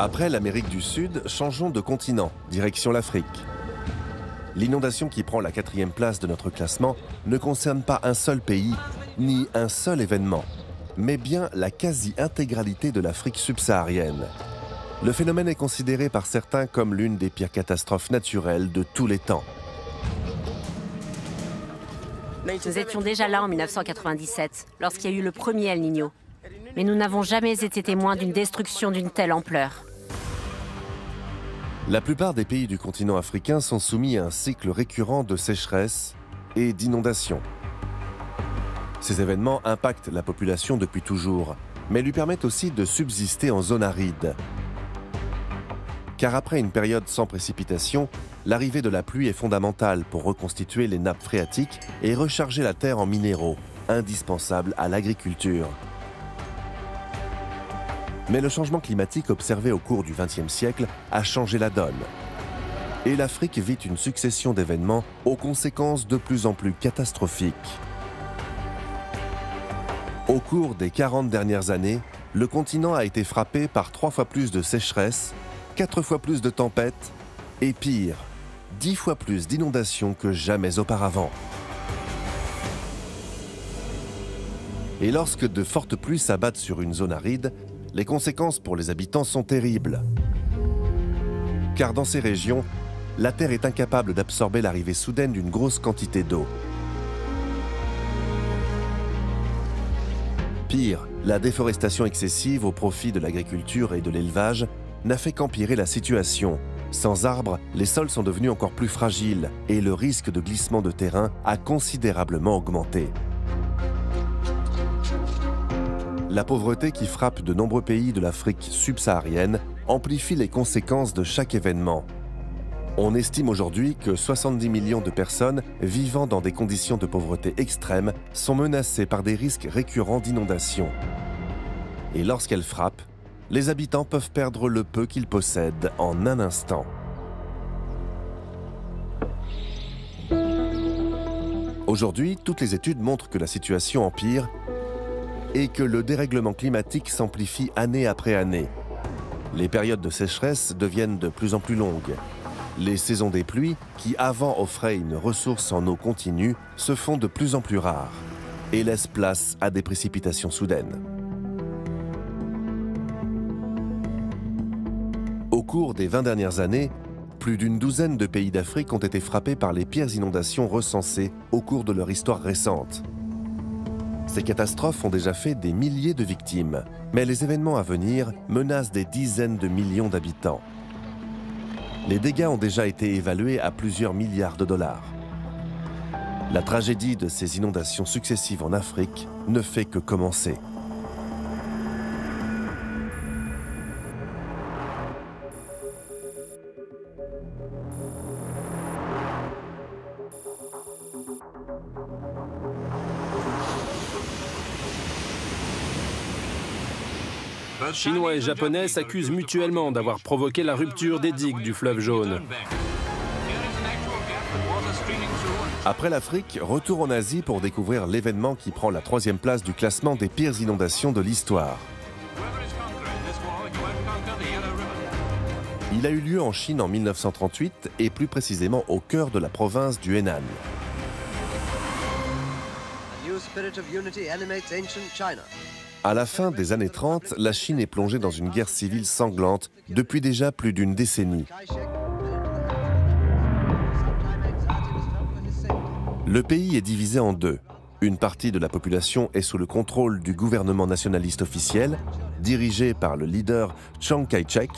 Après l'Amérique du Sud, changeons de continent, direction l'Afrique. L'inondation qui prend la 4e place de notre classement ne concerne pas un seul pays, ni un seul événement, mais bien la quasi-intégralité de l'Afrique subsaharienne. Le phénomène est considéré par certains comme l'une des pires catastrophes naturelles de tous les temps. Nous étions déjà là en 1997, lorsqu'il y a eu le premier El Niño. Mais nous n'avons jamais été témoins d'une destruction d'une telle ampleur. La plupart des pays du continent africain sont soumis à un cycle récurrent de sécheresse et d'inondations. Ces événements impactent la population depuis toujours, mais lui permettent aussi de subsister en zone aride. Car après une période sans précipitation, l'arrivée de la pluie est fondamentale pour reconstituer les nappes phréatiques et recharger la terre en minéraux, indispensables à l'agriculture. Mais le changement climatique observé au cours du XXe siècle a changé la donne. Et l'Afrique vit une succession d'événements aux conséquences de plus en plus catastrophiques. Au cours des 40 dernières années, le continent a été frappé par 3 fois plus de sécheresse, 4 fois plus de tempêtes et pire, 10 fois plus d'inondations que jamais auparavant. Et lorsque de fortes pluies s'abattent sur une zone aride, les conséquences pour les habitants sont terribles. Car dans ces régions, la terre est incapable d'absorber l'arrivée soudaine d'une grosse quantité d'eau. Pire, la déforestation excessive au profit de l'agriculture et de l'élevage n'a fait qu'empirer la situation. Sans arbres, les sols sont devenus encore plus fragiles et le risque de glissement de terrain a considérablement augmenté. La pauvreté qui frappe de nombreux pays de l'Afrique subsaharienne amplifie les conséquences de chaque événement. On estime aujourd'hui que 70 millions de personnes vivant dans des conditions de pauvreté extrême sont menacées par des risques récurrents d'inondation. Et lorsqu'elles frappent, les habitants peuvent perdre le peu qu'ils possèdent en un instant. Aujourd'hui, toutes les études montrent que la situation empire et que le dérèglement climatique s'amplifie année après année. Les périodes de sécheresse deviennent de plus en plus longues. Les saisons des pluies, qui avant offraient une ressource en eau continue, se font de plus en plus rares et laissent place à des précipitations soudaines. Au cours des 20 dernières années, plus d'une douzaine de pays d'Afrique ont été frappés par les pires inondations recensées au cours de leur histoire récente. Ces catastrophes ont déjà fait des milliers de victimes, mais les événements à venir menacent des dizaines de millions d'habitants. Les dégâts ont déjà été évalués à plusieurs milliards de dollars. La tragédie de ces inondations successives en Afrique ne fait que commencer. Chinois et Japonais s'accusent mutuellement d'avoir provoqué la rupture des digues du fleuve Jaune. Après l'Afrique, retour en Asie pour découvrir l'événement qui prend la 3e place du classement des pires inondations de l'histoire. Il a eu lieu en Chine en 1938 et plus précisément au cœur de la province du Henan. À la fin des années 30, la Chine est plongée dans une guerre civile sanglante depuis déjà plus d'une décennie. Le pays est divisé en deux. Une partie de la population est sous le contrôle du gouvernement nationaliste officiel, dirigé par le leader Chiang Kai-shek.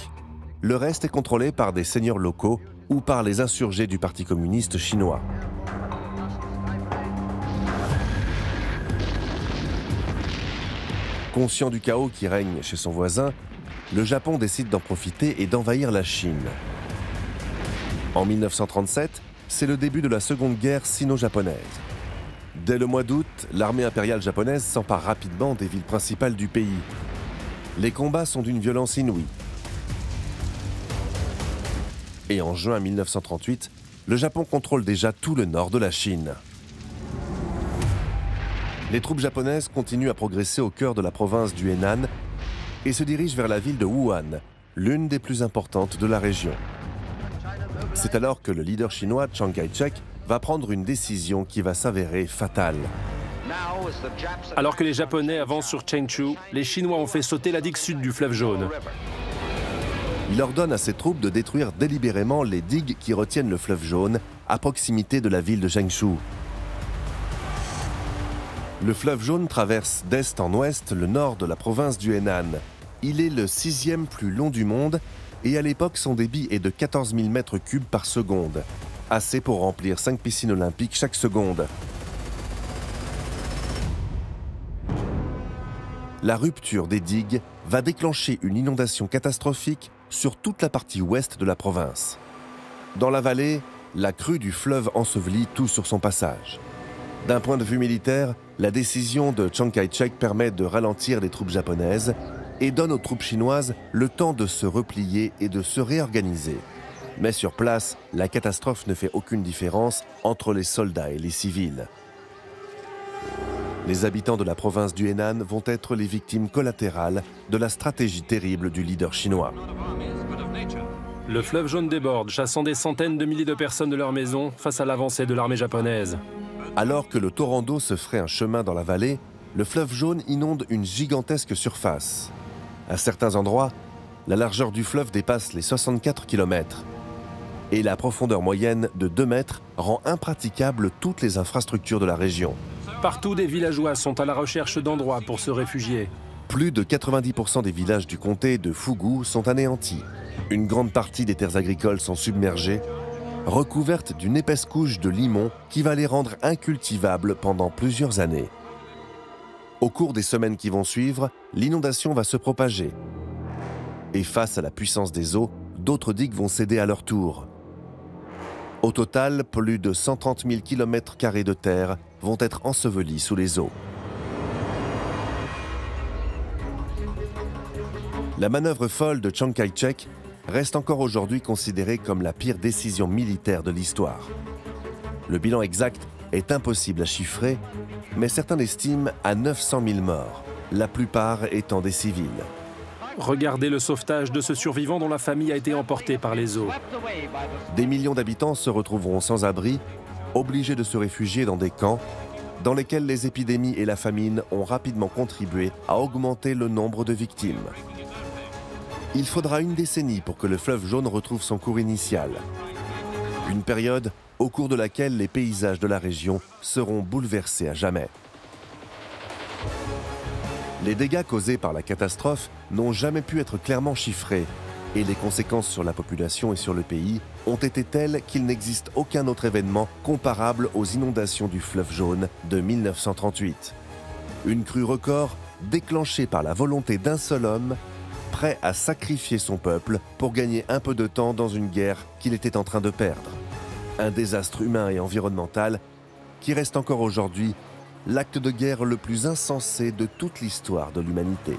Le reste est contrôlé par des seigneurs locaux ou par les insurgés du Parti communiste chinois. Conscient du chaos qui règne chez son voisin, le Japon décide d'en profiter et d'envahir la Chine. En 1937, c'est le début de la Seconde Guerre sino-japonaise. Dès le mois d'août, l'armée impériale japonaise s'empare rapidement des villes principales du pays. Les combats sont d'une violence inouïe. Et en juin 1938, le Japon contrôle déjà tout le nord de la Chine. Les troupes japonaises continuent à progresser au cœur de la province du Henan et se dirigent vers la ville de Wuhan, l'une des plus importantes de la région. C'est alors que le leader chinois Chiang Kai-shek va prendre une décision qui va s'avérer fatale. Alors que les Japonais avancent sur Chengchu, les Chinois ont fait sauter la digue sud du fleuve Jaune. Il ordonne à ses troupes de détruire délibérément les digues qui retiennent le fleuve Jaune à proximité de la ville de Zhengshu. Le fleuve Jaune traverse d'est en ouest le nord de la province du Henan. Il est le 6e plus long du monde et à l'époque son débit est de 14 000 mètres cubes par seconde, assez pour remplir 5 piscines olympiques chaque seconde. La rupture des digues va déclencher une inondation catastrophique sur toute la partie ouest de la province. Dans la vallée, la crue du fleuve ensevelit tout sur son passage. D'un point de vue militaire, la décision de Chiang Kai-shek permet de ralentir les troupes japonaises et donne aux troupes chinoises le temps de se replier et de se réorganiser. Mais sur place, la catastrophe ne fait aucune différence entre les soldats et les civils. Les habitants de la province du Henan vont être les victimes collatérales de la stratégie terrible du leader chinois. Le fleuve Jaune déborde, chassant des centaines de milliers de personnes de leur maison face à l'avancée de l'armée japonaise. Alors que le torrent d'eau se ferait un chemin dans la vallée, le fleuve Jaune inonde une gigantesque surface. À certains endroits, la largeur du fleuve dépasse les 64 km. Et la profondeur moyenne de 2 mètres rend impraticable toutes les infrastructures de la région. Partout, des villageois sont à la recherche d'endroits pour se réfugier. Plus de 90% des villages du comté de Fugu sont anéantis. Une grande partie des terres agricoles sont submergées, recouvertes d'une épaisse couche de limon qui va les rendre incultivables pendant plusieurs années. Au cours des semaines qui vont suivre, l'inondation va se propager. Et face à la puissance des eaux, d'autres digues vont céder à leur tour. Au total, plus de 130 000 km² de terre vont être ensevelis sous les eaux. La manœuvre folle de Chiang Kai-shek reste encore aujourd'hui considérée comme la pire décision militaire de l'histoire. Le bilan exact est impossible à chiffrer, mais certains l'estiment à 900 000 morts, la plupart étant des civils. Regardez le sauvetage de ce survivant dont la famille a été emportée par les eaux. Des millions d'habitants se retrouveront sans abri, obligés de se réfugier dans des camps, dans lesquels les épidémies et la famine ont rapidement contribué à augmenter le nombre de victimes. Il faudra une décennie pour que le fleuve Jaune retrouve son cours initial. Une période au cours de laquelle les paysages de la région seront bouleversés à jamais. Les dégâts causés par la catastrophe n'ont jamais pu être clairement chiffrés et les conséquences sur la population et sur le pays ont été telles qu'il n'existe aucun autre événement comparable aux inondations du fleuve Jaune de 1938. Une crue record déclenchée par la volonté d'un seul homme prêt à sacrifier son peuple pour gagner un peu de temps dans une guerre qu'il était en train de perdre. Un désastre humain et environnemental qui reste encore aujourd'hui l'acte de guerre le plus insensé de toute l'histoire de l'humanité.